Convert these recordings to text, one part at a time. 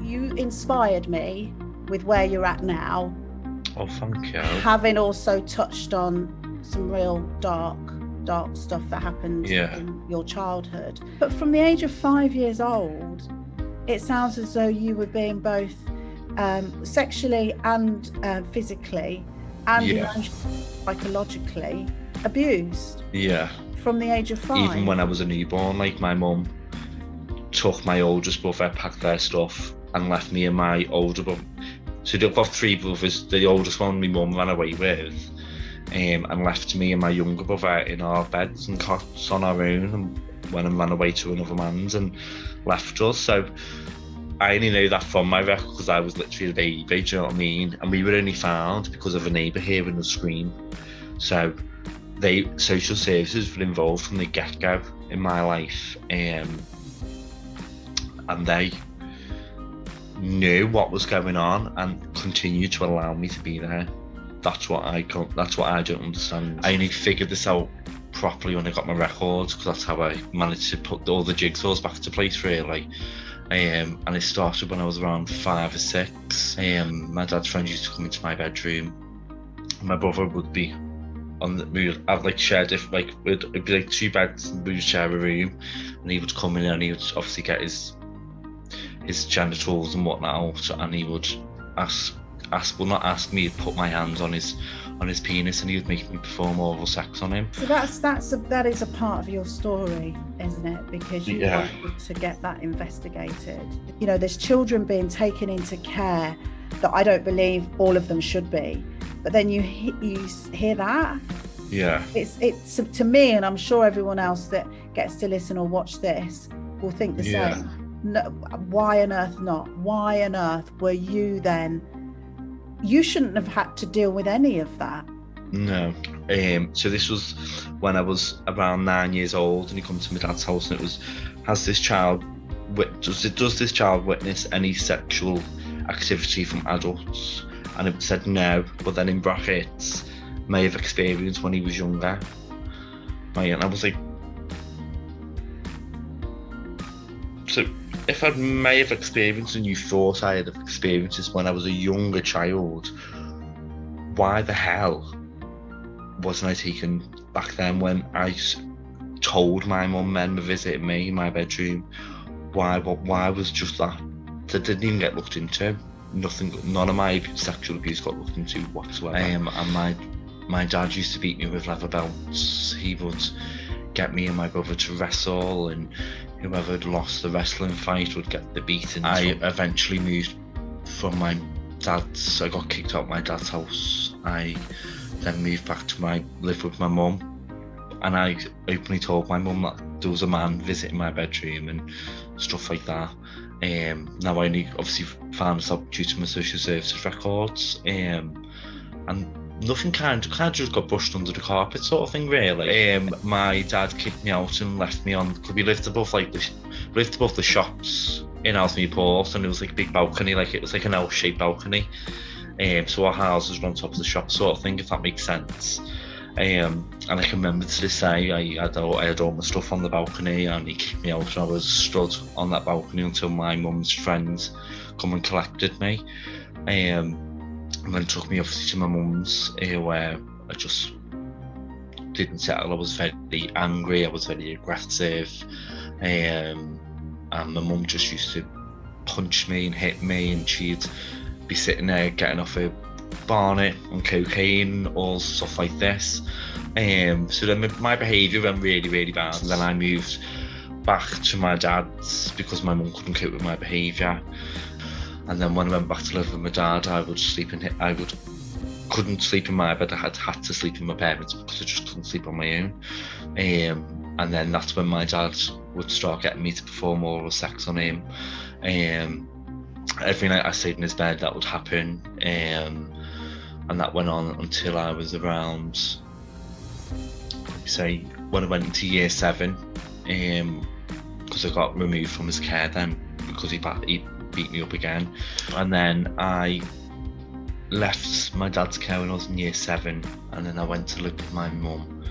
You inspired me with where you're at now. Oh, thank you. Having also touched on some real dark stuff that happened in your childhood. But from the age of 5 years old, it sounds as though you were being both sexually and physically and psychologically abused. Yeah. From the age of 5. Even when I was a newborn, like my mum took my oldest brother, packed their stuff, and left me and my older brother. So they've got 3 brothers. The oldest one my mum ran away with, and left me and my younger brother in our beds and cots on our own, and went and ran away to another man's and left us. So I only know that from my record because I was literally a baby, do you know what I mean? And we were only found because of a neighbour hearing us scream. So social services were involved from the get-go in my life, and they knew what was going on and continued to allow me to be there. That's what I don't understand. I only figured this out properly when I got my records, because that's how I managed to put all the jigsaws back into place, really. And it started when I was around 5 or 6. My dad's friend used to come into my bedroom. My brother would be we would have like shared, it'd be like 2 beds, and we would share a room, and he would come in and he would obviously get his genitals and whatnot out, and he would not ask me, he'd put my hands on his penis, and he would make me perform oral sex on him. So that is a part of your story, isn't it? Because you wanted to get that investigated. You know, there's children being taken into care that I don't believe all of them should be, but then you hear that. Yeah. It's to me, and I'm sure everyone else that gets to listen or watch this will think the same. No, why on earth not? Why on earth were you then? You shouldn't have had to deal with any of that. No. So this was when I was around 9 years old, and he come to my dad's house, and it was, does this child witness any sexual activity from adults? And it said no, but then in brackets, may have experienced when he was younger. Right, and I was like, so if I may have experienced and you thought I had experienced this when I was a younger child, why the hell wasn't I taken back then when I told my mum men were visiting me in my bedroom? Why was just that didn't even get looked into? None of my sexual abuse got looked into whatsoever. And my dad used to beat me with leather belts. He would get me and my brother to wrestle, and whoever had lost the wrestling fight would get the beating. I eventually moved from my dad's. I got kicked out of my dad's house. I then moved back to live with my mum, and I openly told my mum that there was a man visiting my bedroom and stuff like that. Now I only obviously found this out due to my social services records, and nothing kind of just got brushed under the carpet sort of thing, really. My dad kicked me out and left me on, because we lived above the shops in Ellesmere Port, and it was like a big balcony, like it was like an L-shaped balcony. So our houses were on top of the shop sort of thing, if that makes sense. And I can remember to this day, I had all my stuff on the balcony, and he kicked me out, and I was stood on that balcony until my mum's friends come and collected me. And then took me obviously to my mum's, where I just didn't settle. I was very angry, I was very aggressive, and my mum just used to punch me and hit me, and she'd be sitting there getting off her barnet and cocaine, all stuff like this. So then my behaviour went really, really bad, and then I moved back to my dad's because my mum couldn't cope with my behaviour. And then when I went back to live with my dad, I couldn't sleep in my bed. I had to sleep in my parents' because I just couldn't sleep on my own. And then that's when my dad would start getting me to perform oral sex on him. Every night I stayed in his bed, that would happen. And that went on until I was around, say, when I went into year 7, because I got removed from his care then, because he beat me up again. And then I left my dad's care when I was in year 7, and then I went to live with my mum.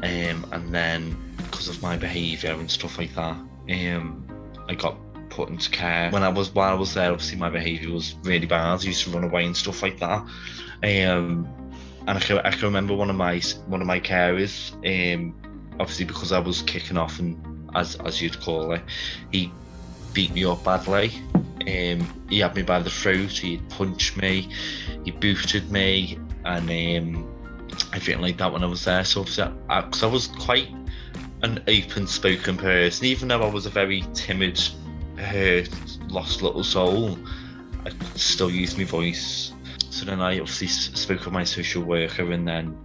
And then because of my behaviour and stuff like that, I got put into care. While I was there, obviously my behaviour was really bad. I used to run away and stuff like that. And I can remember one of my carers, obviously because I was kicking off, and as you'd call it, he beat me up badly. He had me by the throat, he punched me, he booted me, and everything like that when I was there. So because I was quite an open-spoken person, even though I was a very timid, hurt, lost little soul, I could still use my voice. So then I obviously spoke with my social worker, and then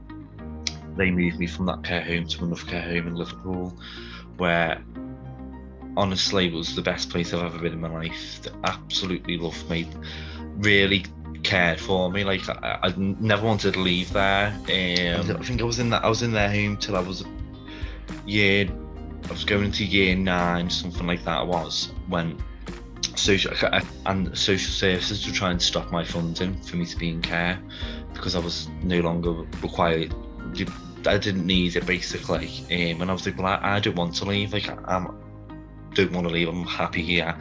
they moved me from that care home to another care home in Liverpool, where honestly it was the best place I've ever been in my life. They absolutely loved me, really cared for me. Like I never wanted to leave there. I think I was in their home till I was going into year 9, something like that. I was when social services were trying to stop my funding for me to be in care because I was no longer required. I didn't need it basically, and I was like, well, I don't want to leave. Like I don't want to leave. I'm happy here.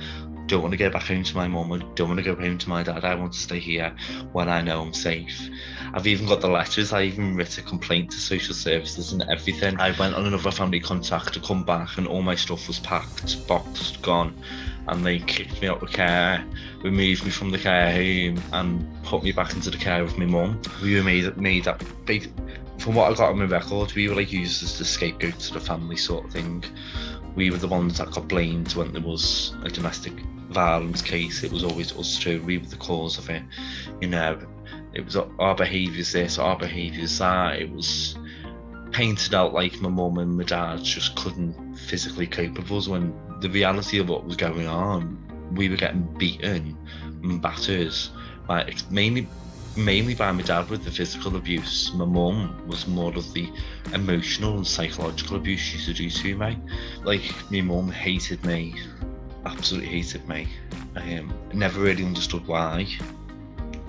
Don't want to go back home to my mum. I don't want to go home to my dad. I want to stay here when I know I'm safe. I've even got the letters. I even wrote a complaint to social services and everything. I went on another family contact to come back, and all my stuff was packed, boxed, gone, and they kicked me out of care, removed me from the care home, and put me back into the care of my mum. We were made that big. From what I got on my record, we were like used as the scapegoat to the family sort of thing. We were the ones that got blamed when there was a domestic violence case. It was always us two. We were the cause of it. You know, it was our behaviours this, our behaviours that. It was painted out like my mum and my dad just couldn't physically cope with us, when the reality of what was going on, we were getting beaten and battered, like mainly by my dad with the physical abuse. My mum was more of the emotional and psychological abuse she used to do to me. Like, my mum hated me, absolutely hated me. I never really understood why.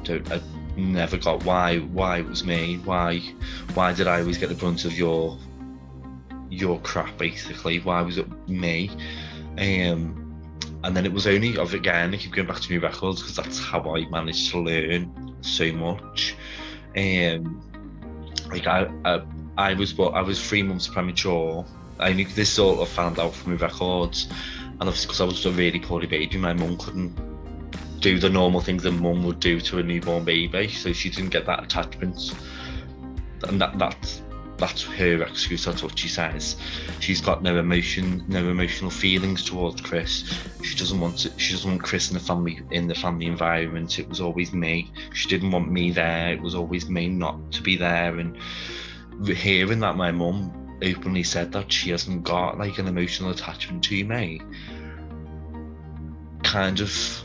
I never got why it was me. Why did I always get the brunt of your crap, basically? Why was it me? And then it was only, again, I keep going back to my records because that's how I managed to learn so much. Like I was 3 months premature. I knew this sort of found out from my records, and obviously because I was a really poorly baby, my mum couldn't do the normal things a mum would do to a newborn baby, so she didn't get that attachment, and that's her excuse. That's what she says. She's got no emotional feelings towards Chris. She doesn't want Chris in the family environment. It was always me. She didn't want me there. It was always me not to be there. And hearing that my mum openly said that she hasn't got like an emotional attachment to me kind of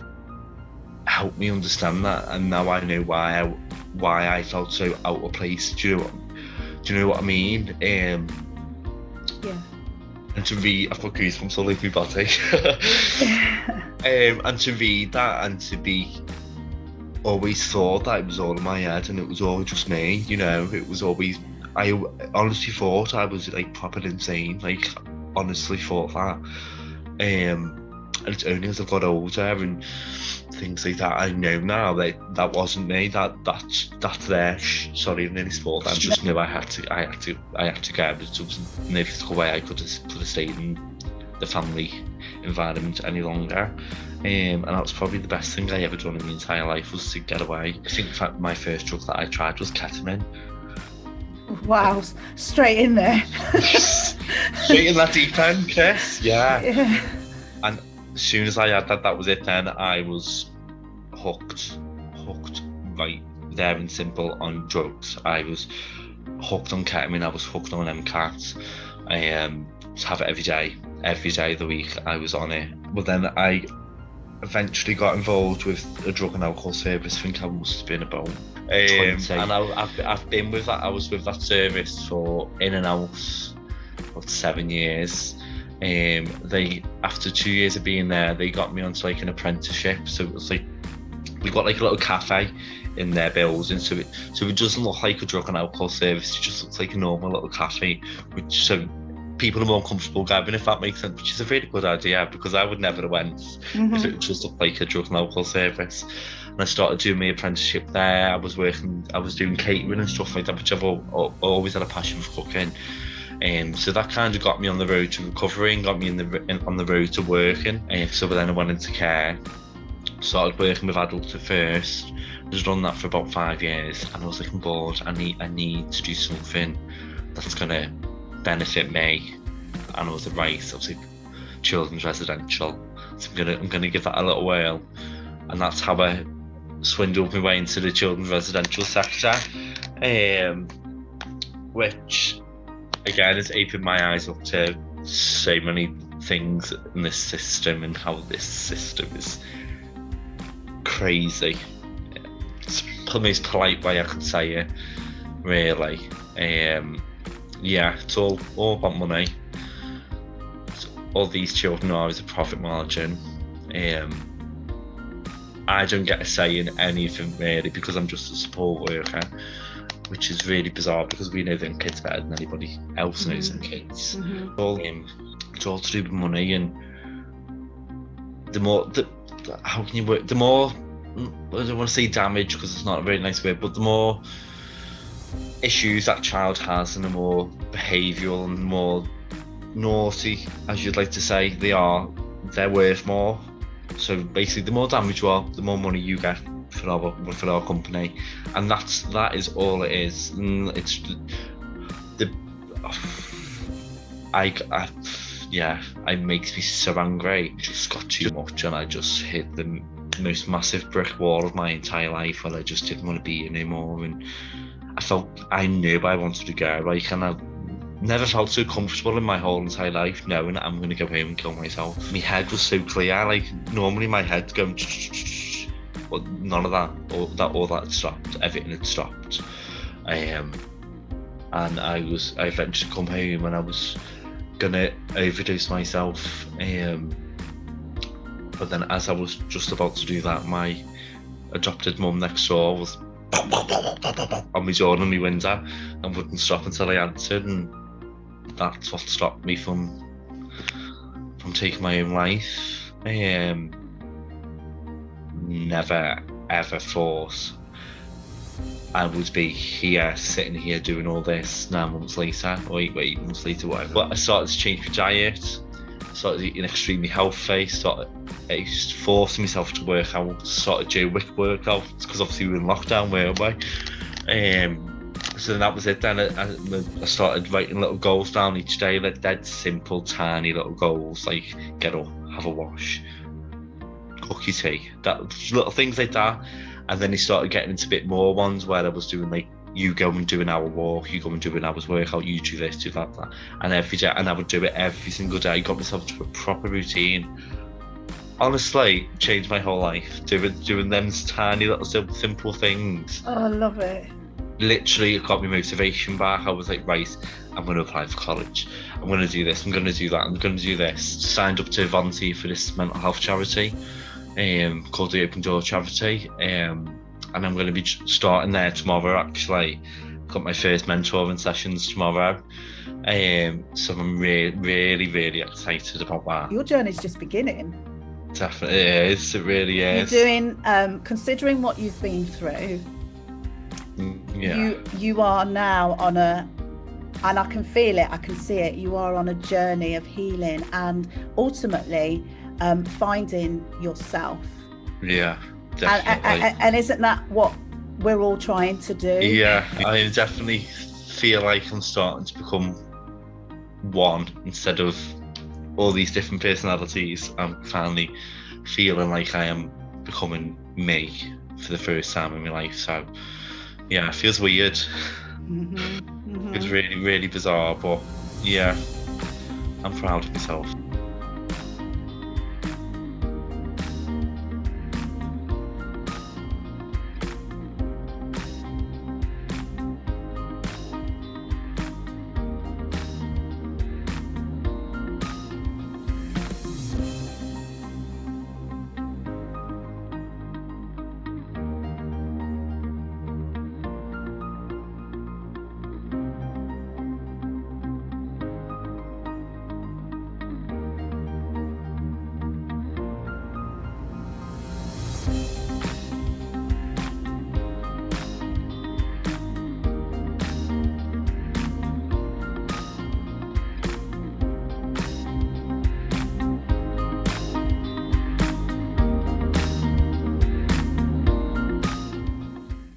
helped me understand that, and now I know why I felt so out of place. Do you know what I mean? Yeah. And to read, I've got goosebumps all over my body. And to read that, and to be always thought that it was all in my head and it was all just me. You know, it was always. I honestly thought I was like proper insane. Like, honestly thought that. And it's only as I've got older and things like that, I know now that wasn't me. That's there. Sorry, I nearly spoiled. I just knew I had to go. There was no physical way I could have stayed in the family environment any longer. And that was probably the best thing I ever done in my entire life, was to get away. I think my first drug that I tried was ketamine. Wow, straight in there. Straight in that deep end, Chris. Yeah. And as soon as I had that was it. Then I was hooked right there and simple on drugs. I was hooked on ketamine. I was hooked on MCAT. I have it every day of the week. I was on it. But then I eventually got involved with a drug and alcohol service. I think I must have been about 20. And I've been with that. I was with that service for in and out about 7 years. They, after 2 years of being there, they got me onto like an apprenticeship. So it was like, we got like a little cafe in their building, so it doesn't look like a drug and alcohol service. It just looks like a normal little cafe, which so people are more comfortable going, if that makes sense, which is a really good idea, because I would never have went if it just looked like a drug and alcohol service. And I started doing my apprenticeship there. I was doing catering and stuff like that, which I've always had a passion for cooking. So that kind of got me on the road to recovery and got me on the road to working. So then I went into care, started working with adults at first. I just done that for about 5 years, and I was like, I'm bored. I need to do something that's gonna benefit me. And I was like, right, obviously children's residential. So I'm gonna give that a little whirl, and that's how I swindled my way into the children's residential sector, which again has opened my eyes up to so many things in this system and how this system is crazy. It's the most polite way I could say it, really. It's all about money. All these children are is a profit margin. I don't get a say in anything really, because I'm just a support worker, which is really bizarre, because we know them kids better than anybody else knows them kids. It's all to do with money, and how can you work? The more, I don't want to say damage because it's not a very nice word, but the more issues that child has, and the more behavioural and more naughty, as you'd like to say, they're worth more. So basically, the more damage you are, the more money you get for our company, and that is all it is. And it's it makes me so angry. It just got too much, and I just hit the most massive brick wall of my entire life where I just didn't want to be anymore. And I knew I wanted to go, and I never felt so comfortable in my whole entire life knowing that I'm going to go home and kill myself. My head was so clear. Normally my head's going, but none of that. All that stopped. Everything had stopped. And I eventually come home, and I was gonna overdose myself. But then, as I was just about to do that, my adopted mum next door was on my door and my window, and wouldn't stop until I answered, and that's what stopped me from taking my own life. Never ever thought I would be here, sitting here doing all this 9 months later, or 8 months later, whatever. But I started to change my diet, started eating extremely healthy, I just forced myself to work out, started doing WIC workouts, because obviously we were in lockdown, weren't we? So then that was it. Then I started writing little goals down each day, like dead simple, tiny little goals, like get up, have a wash, cook your tea, that little things like that. And then he started getting into a bit more ones where I was doing, like, you go and do an hour walk, you go and do an hour's workout, you do this, do that, and every day, and I would do it every single day. I got myself to a proper routine. Honestly, changed my whole life, doing them tiny little simple things. Oh, I love it. Literally, it got me motivation back. I was like, right, I'm going to apply for college. I'm going to do this, I'm going to do that, I'm going to do this. Signed up to volunteer for this mental health charity called the Open Door Charity. And I'm going to be starting there tomorrow, actually. Got my first mentoring sessions tomorrow. So I'm really, really excited about that. Your journey's just beginning. Definitely is. It really is. You're doing, considering what you've been through, you are now on a, and I can feel it, I can see it, you are on a journey of healing and ultimately finding yourself. Yeah, definitely. And isn't that what we're all trying to do? Yeah, I definitely feel like I'm starting to become one instead of all these different personalities. I'm finally feeling like I am becoming me for the first time in my life. So yeah, it feels weird. It's really, really bizarre, but yeah, I'm proud of myself.